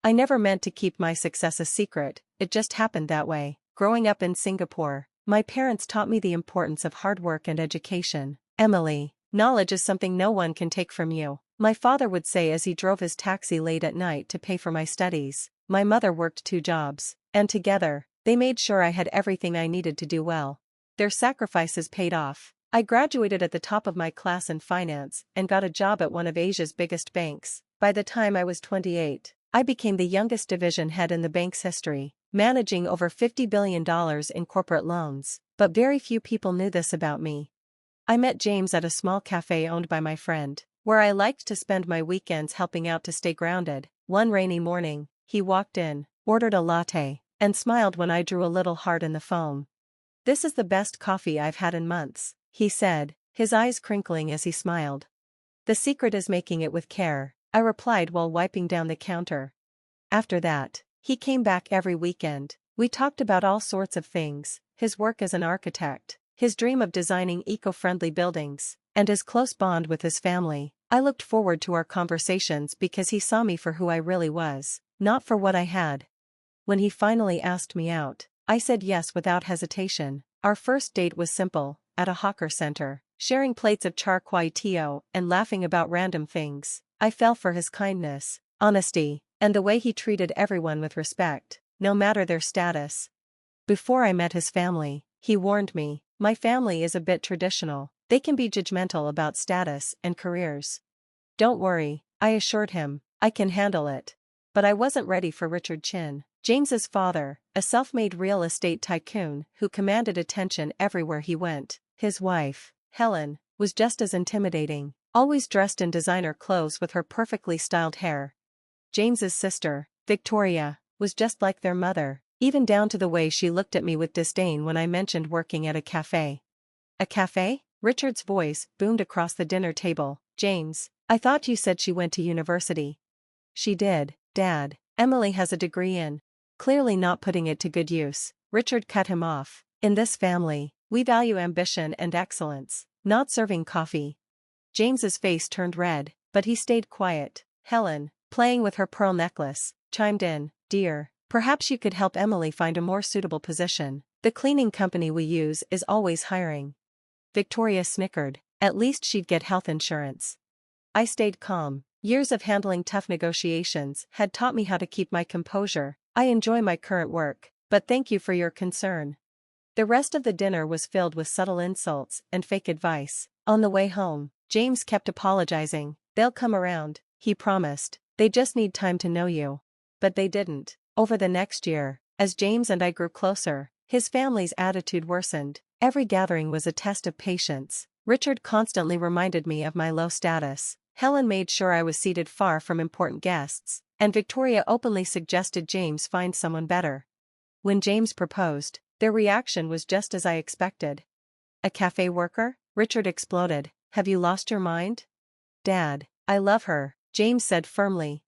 I never meant to keep my success a secret, it just happened that way. Growing up in Singapore, my parents taught me the importance of hard work and education. Emily, knowledge is something no one can take from you, my father would say as he drove his taxi late at night to pay for my studies. My mother worked 2 jobs, and together, they made sure I had everything I needed to do well. Their sacrifices paid off. I graduated at the top of my class in finance and got a job at one of Asia's biggest banks. By the time I was 28, I became the youngest division head in the bank's history, managing over $50 billion in corporate loans. But very few people knew this about me. I met James at a small cafe owned by my friend, where I liked to spend my weekends helping out to stay grounded. One rainy morning, he walked in, ordered a latte, and smiled when I drew a little heart in the foam. "This is the best coffee I've had in months," he said, his eyes crinkling as he smiled. "The secret is making it with care," I replied while wiping down the counter. After that, he came back every weekend. We talked about all sorts of things, his work as an architect, his dream of designing eco-friendly buildings, and his close bond with his family. I looked forward to our conversations because he saw me for who I really was, not for what I had. When he finally asked me out, I said yes without hesitation. Our first date was simple, at a hawker center, sharing plates of char kway teow and laughing about random things. I fell for his kindness, honesty, and the way he treated everyone with respect, no matter their status. Before I met his family, he warned me, "My family is a bit traditional, they can be judgmental about status and careers." "Don't worry," I assured him, "I can handle it." But I wasn't ready for Richard Chin, James's father, a self-made real estate tycoon who commanded attention everywhere he went. His wife, Helen, was just as intimidating, always dressed in designer clothes with her perfectly styled hair. James's sister, Victoria, was just like their mother, even down to the way she looked at me with disdain when I mentioned working at a cafe. "A cafe?" Richard's voice boomed across the dinner table. "James, I thought you said she went to university." "She did, Dad. Emily has a degree in." Clearly not putting it to good use, Richard cut him off. "In this family, we value ambition and excellence, not serving coffee." James's face turned red, but he stayed quiet. Helen, playing with her pearl necklace, chimed in, "Dear, perhaps you could help Emily find a more suitable position. The cleaning company we use is always hiring." Victoria snickered. "At least she'd get health insurance." I stayed calm. Years of handling tough negotiations had taught me how to keep my composure. "I enjoy my current work, but thank you for your concern." The rest of the dinner was filled with subtle insults and fake advice. On the way home, James kept apologizing. "They'll come around," he promised. "They just need time to know you." But they didn't. Over the next year, as James and I grew closer, his family's attitude worsened. Every gathering was a test of patience. Richard constantly reminded me of my low status. Helen made sure I was seated far from important guests, and Victoria openly suggested James find someone better. When James proposed, their reaction was just as I expected. "A cafe worker?" Richard exploded. "Have you lost your mind?" "Dad, I love her," James said firmly.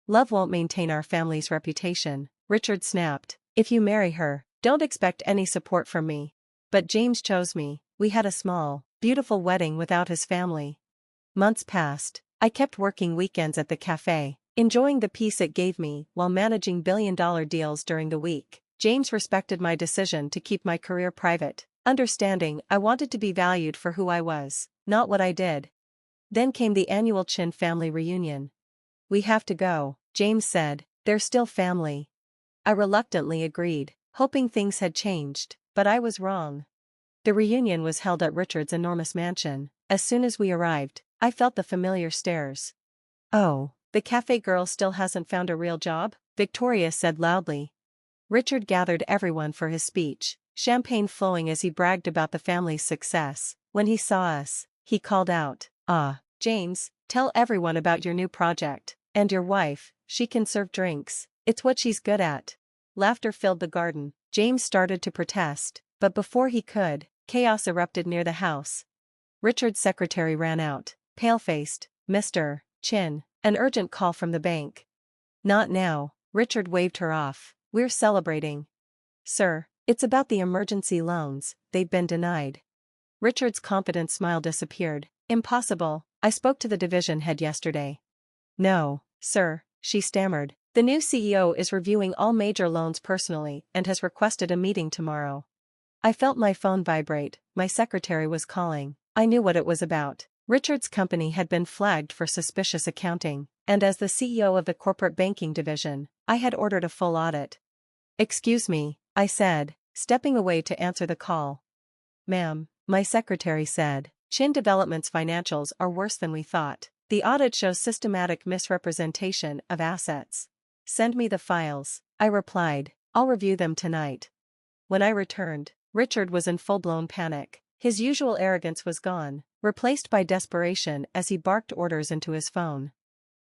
"Love won't maintain our family's reputation," Richard snapped. "If you marry her, don't expect any support from me." But James chose me. We had a small, beautiful wedding without his family. Months passed. I kept working weekends at the cafe, enjoying the peace it gave me while managing billion-dollar deals during the week. James respected my decision to keep my career private, understanding I wanted to be valued for who I was, not what I did. Then came the annual Chin family reunion. "We have to go," James said. "They're still family." I reluctantly agreed, hoping things had changed, but I was wrong. The reunion was held at Richard's enormous mansion. As soon as we arrived, I felt the familiar stares. "Oh, the cafe girl still hasn't found a real job?" Victoria said loudly. Richard gathered everyone for his speech, champagne flowing as he bragged about the family's success. When he saw us, he called out, "Ah, James, tell everyone about your new project. And your wife, she can serve drinks. It's what she's good at." Laughter filled the garden. James started to protest, but before he could, chaos erupted near the house. Richard's secretary ran out, pale-faced. "Mr. Chin, an urgent call from the bank." "Not now," Richard waved her off. "We're celebrating." "Sir, it's about the emergency loans, they've been denied." Richard's confident smile disappeared. "Impossible, I spoke to the division head yesterday." "No, sir," she stammered, The new CEO is reviewing all major loans personally and has requested a meeting tomorrow. I felt my phone vibrate. My secretary was calling. I knew what it was about. Richard's company had been flagged for suspicious accounting, and as the CEO of the corporate banking division, I had ordered a full audit. "Excuse me," I said, stepping away to answer the call. "Ma'am," my secretary said, "Chin Development's financials are worse than we thought. The audit shows systematic misrepresentation of assets." "Send me the files," I replied. "I'll review them tonight." When I returned, Richard was in full-blown panic. His usual arrogance was gone, replaced by desperation as he barked orders into his phone.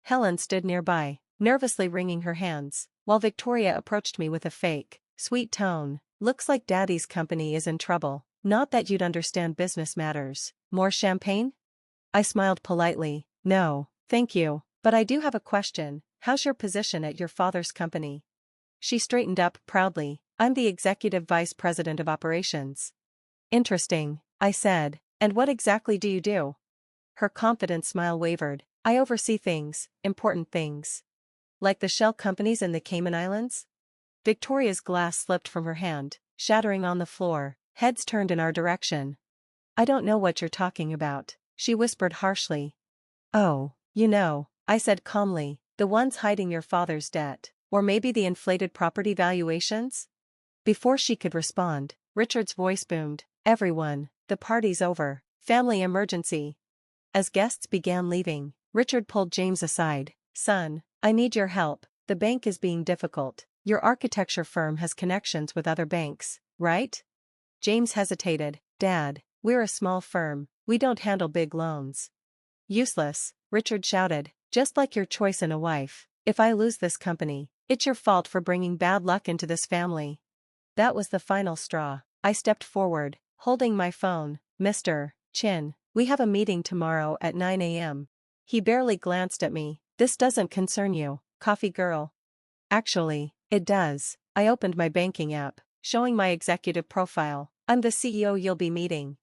Helen stood nearby, nervously wringing her hands, while Victoria approached me with a fake, sweet tone. "Looks like Daddy's company is in trouble. Not that you'd understand business matters. More champagne?" I smiled politely. "No, thank you, but I do have a question. How's your position at your father's company?" She straightened up proudly. "I'm the executive vice president of operations." "Interesting," I said. "And what exactly do you do?" Her confident smile wavered. "I oversee things, important things. Like the shell companies in the Cayman Islands?" Victoria's glass slipped from her hand, shattering on the floor. Heads turned in our direction. "I don't know what you're talking about," she whispered harshly. "Oh, I said calmly, "the ones hiding your father's debt, or maybe the inflated property valuations?" Before she could respond, Richard's voice boomed. "Everyone, the party's over. Family emergency." As guests began leaving, Richard pulled James aside. "Son, I need your help. The bank is being difficult. Your architecture firm has connections with other banks, right?" James hesitated. "Dad, we're a small firm. We don't handle big loans." "Useless," Richard shouted. "Just like your choice in a wife. If I lose this company, it's your fault for bringing bad luck into this family." That was the final straw. I stepped forward, holding my phone. "Mr. Chin, we have a meeting tomorrow at 9 a.m. He barely glanced at me. "This doesn't concern you, coffee girl." "Actually, it does." I opened my banking app, showing my executive profile. "I'm the CEO you'll be meeting."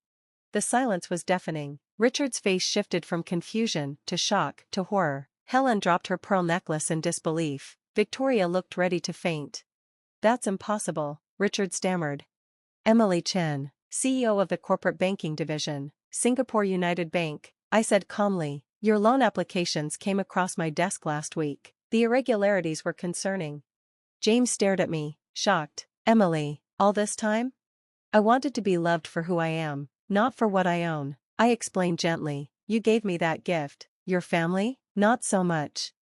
The silence was deafening. Richard's face shifted from confusion to shock to horror. Helen dropped her pearl necklace in disbelief. Victoria looked ready to faint. "That's impossible," Richard stammered. "Emily Chen, CEO of the corporate banking division, Singapore United Bank," I said calmly. "Your loan applications came across my desk last week. The irregularities were concerning." James stared at me, shocked. "Emily, all this time?" "I wanted to be loved for who I am, not for what I own," I explained gently. "You gave me that gift. Your family, not so much."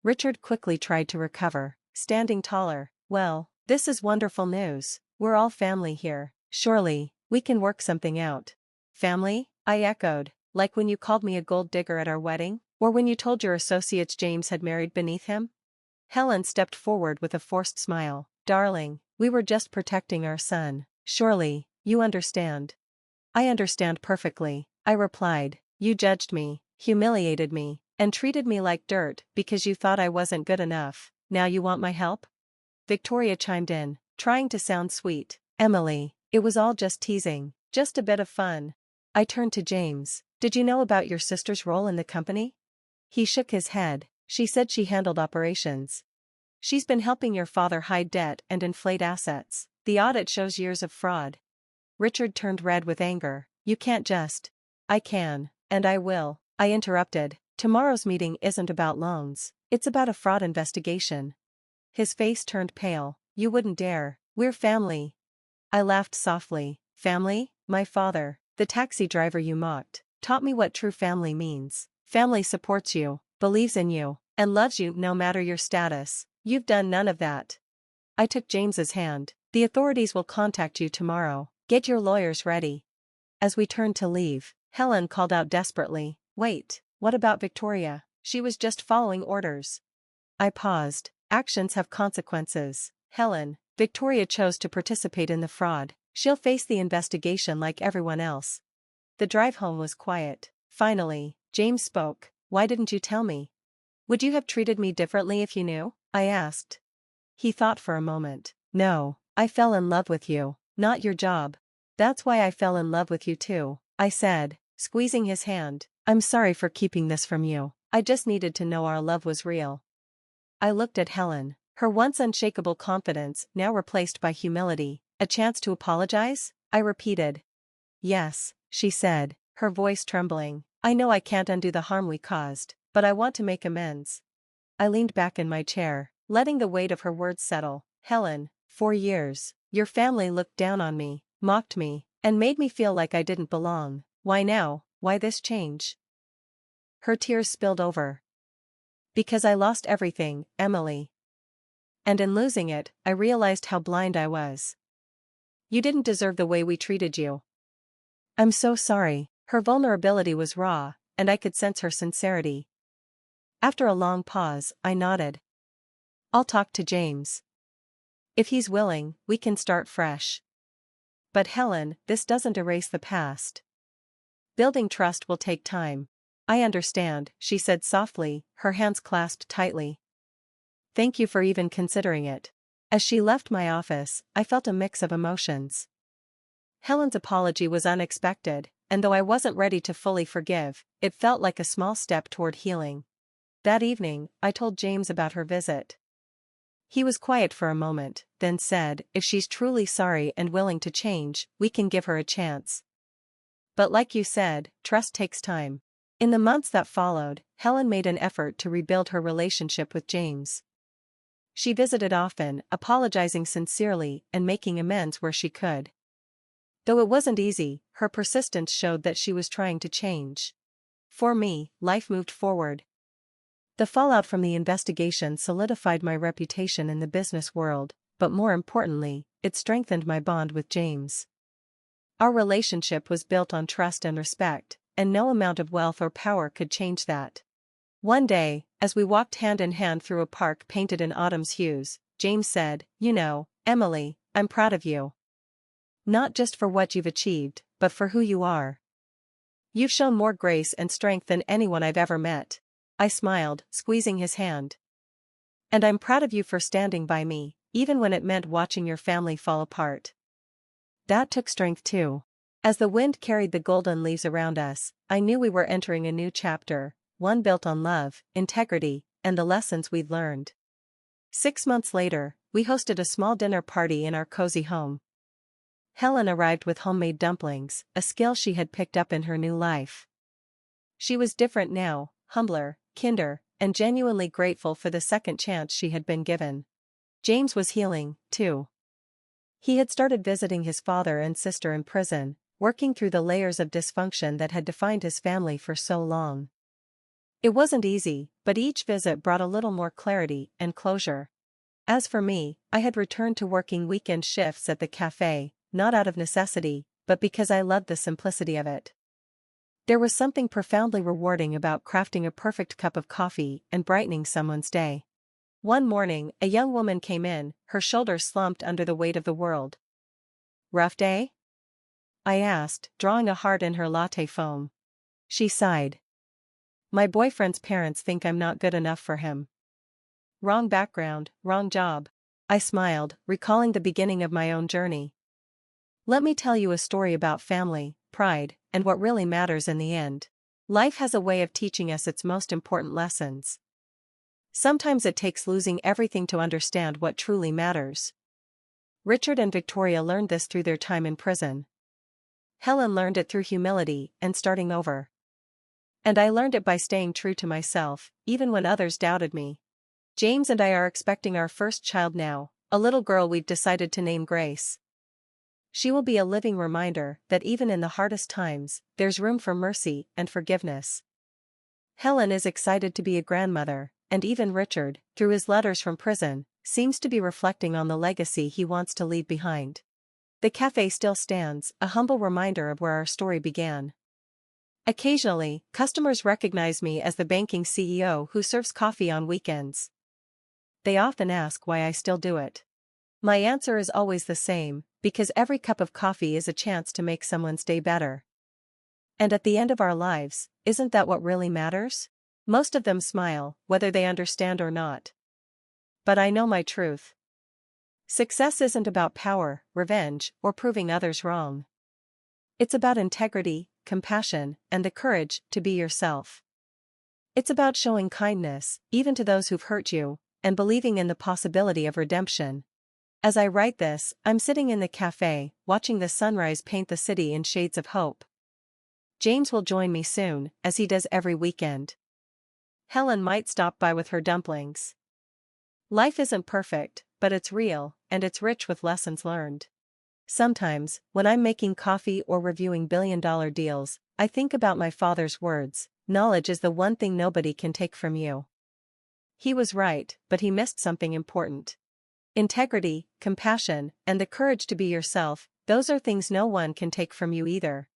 Richard quickly tried to recover, standing taller. "Well, this is wonderful news. We're all family here. Surely, we can work something out." "Family?" I echoed. "Like when you called me a gold digger at our wedding? Or when you told your associates James had married beneath him?" Helen stepped forward with a forced smile. "Darling, we were just protecting our son. Surely, you understand." "I understand perfectly," I replied. "You judged me, humiliated me, and treated me like dirt because you thought I wasn't good enough. Now you want my help?" Victoria chimed in, trying to sound sweet. "Emily, it was all just teasing, just a bit of fun." I turned to James. "Did you know about your sister's role in the company?" He shook his head. "She said she handled operations. She's been helping your father hide debt and inflate assets. The audit shows years of fraud." Richard turned red with anger. "You can't just—" "I can, and I will," I interrupted. "Tomorrow's meeting isn't about loans. It's about a fraud investigation." His face turned pale. "You wouldn't dare. We're family." I laughed softly. "Family? My father, the taxi driver you mocked, taught me what true family means. Family supports you, believes in you, and loves you no matter your status. You've done none of that." I took James's hand. "The authorities will contact you tomorrow. Get your lawyers ready." As we turned to leave, Helen called out desperately, "Wait, what about Victoria? She was just following orders." I paused. "Actions have consequences, Helen. Victoria chose to participate in the fraud. She'll face the investigation like everyone else." The drive home was quiet. Finally, James spoke. "Why didn't you tell me? Would you have treated me differently if you knew?" I asked. He thought for a moment. "No, I fell in love with you, not your job." "That's why I fell in love with you too," I said, squeezing his hand. "I'm sorry for keeping this from you. I just needed to know our love was real." I looked at Helen, her once unshakable confidence now replaced by humility. A chance to apologize? I repeated. Yes, she said, her voice trembling. I know I can't undo the harm we caused, but I want to make amends. I leaned back in my chair, letting the weight of her words settle. Helen, for years, your family looked down on me, mocked me, and made me feel like I didn't belong. Why now? Why this change? Her tears spilled over. Because I lost everything, Emily. And in losing it, I realized how blind I was. You didn't deserve the way we treated you. I'm so sorry. Her vulnerability was raw, and I could sense her sincerity. After a long pause, I nodded. I'll talk to James. If he's willing, we can start fresh. But Helen, this doesn't erase the past. Building trust will take time. I understand, she said softly, her hands clasped tightly. Thank you for even considering it. As she left my office, I felt a mix of emotions. Helen's apology was unexpected, and though I wasn't ready to fully forgive, it felt like a small step toward healing. That evening, I told James about her visit. He was quiet for a moment, then said, if she's truly sorry and willing to change, we can give her a chance. But like you said, trust takes time. In the months that followed, Helen made an effort to rebuild her relationship with James. She visited often, apologizing sincerely and making amends where she could. Though it wasn't easy, her persistence showed that she was trying to change. For me, life moved forward. The fallout from the investigation solidified my reputation in the business world, but more importantly, it strengthened my bond with James. Our relationship was built on trust and respect, and no amount of wealth or power could change that. One day, as we walked hand in hand through a park painted in autumn's hues, James said, you know, Emily, I'm proud of you. Not just for what you've achieved, but for who you are. You've shown more grace and strength than anyone I've ever met. I smiled, squeezing his hand. And I'm proud of you for standing by me, even when it meant watching your family fall apart. That took strength too. As the wind carried the golden leaves around us, I knew we were entering a new chapter, one built on love, integrity, and the lessons we'd learned. 6 months later, we hosted a small dinner party in our cozy home. Helen arrived with homemade dumplings, a skill she had picked up in her new life. She was different now, humbler, kinder, and genuinely grateful for the second chance she had been given. James was healing, too. He had started visiting his father and sister in prison, working through the layers of dysfunction that had defined his family for so long. It wasn't easy, but each visit brought a little more clarity and closure. As for me, I had returned to working weekend shifts at the café, not out of necessity, but because I loved the simplicity of it. There was something profoundly rewarding about crafting a perfect cup of coffee and brightening someone's day. One morning, a young woman came in, her shoulders slumped under the weight of the world. Rough day? I asked, drawing a heart in her latte foam. She sighed. My boyfriend's parents think I'm not good enough for him. Wrong background, wrong job. I smiled, recalling the beginning of my own journey. Let me tell you a story about family, pride, and what really matters in the end. Life has a way of teaching us its most important lessons. Sometimes it takes losing everything to understand what truly matters. Richard and Victoria learned this through their time in prison. Helen learned it through humility and starting over. And I learned it by staying true to myself, even when others doubted me. James and I are expecting our first child now, a little girl we've decided to name Grace. She will be a living reminder that even in the hardest times, there's room for mercy and forgiveness. Helen is excited to be a grandmother, and even Richard, through his letters from prison, seems to be reflecting on the legacy he wants to leave behind. The cafe still stands, a humble reminder of where our story began. Occasionally, customers recognize me as the banking CEO who serves coffee on weekends. They often ask why I still do it. My answer is always the same, because every cup of coffee is a chance to make someone's day better. And at the end of our lives, isn't that what really matters? Most of them smile, whether they understand or not. But I know my truth. Success isn't about power, revenge, or proving others wrong. It's about integrity, compassion, and the courage to be yourself. It's about showing kindness, even to those who've hurt you, and believing in the possibility of redemption. As I write this, I'm sitting in the cafe, watching the sunrise paint the city in shades of hope. James will join me soon, as he does every weekend. Helen might stop by with her dumplings. Life isn't perfect, but it's real, and it's rich with lessons learned. Sometimes, when I'm making coffee or reviewing billion-dollar deals, I think about my father's words: knowledge is the one thing nobody can take from you. He was right, but he missed something important. Integrity, compassion, and the courage to be yourself, those are things no one can take from you either.